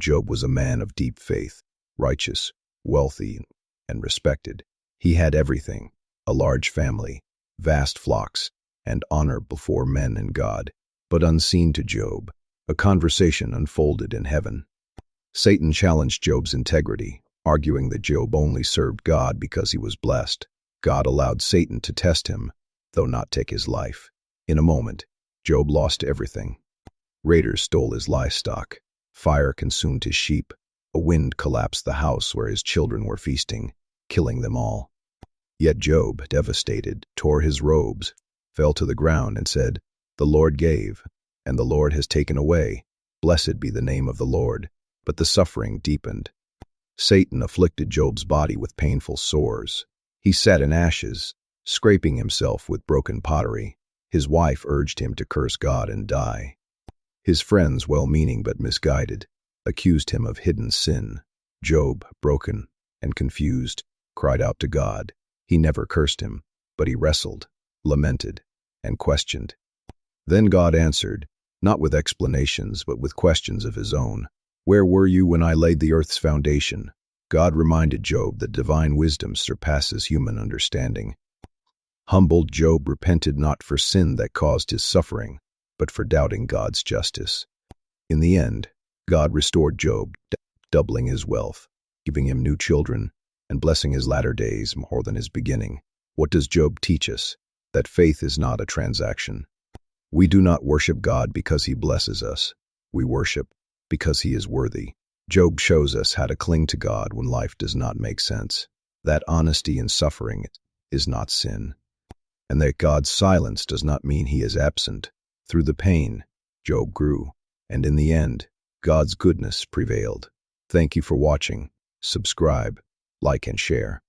Job was a man of deep faith, righteous, wealthy, and respected. He had everything: a large family, vast flocks, and honor before men and God. But unseen to Job, a conversation unfolded in heaven. Satan challenged Job's integrity, arguing that Job only served God because he was blessed. God allowed Satan to test him, though not take his life. In a moment, Job lost everything. Raiders stole his livestock. Fire consumed his sheep. A wind collapsed the house where his children were feasting, killing them all. Yet Job, devastated, tore his robes, fell to the ground and said, "The Lord gave, and the Lord has taken away. Blessed be the name of the Lord." But the suffering deepened. Satan afflicted Job's body with painful sores. He sat in ashes, scraping himself with broken pottery. His wife urged him to curse God and die. His friends, well-meaning but misguided, accused him of hidden sin. Job, broken and confused, cried out to God. He never cursed him, but he wrestled, lamented, and questioned. Then God answered, not with explanations, but with questions of his own. "Where were you when I laid the earth's foundation?" God reminded Job that divine wisdom surpasses human understanding. Humbled, Job repented not for sin that caused his suffering, but for doubting God's justice. In the end, God restored Job, doubling his wealth, giving him new children, and blessing his latter days more than his beginning. What does Job teach us? That faith is not a transaction. We do not worship God because he blesses us. We worship because he is worthy. Job shows us how to cling to God when life does not make sense. That honesty in suffering is not sin. And that God's silence does not mean he is absent. Through the pain, Job grew, and in the end, God's goodness prevailed. Thank you for watching. Subscribe, like, and share.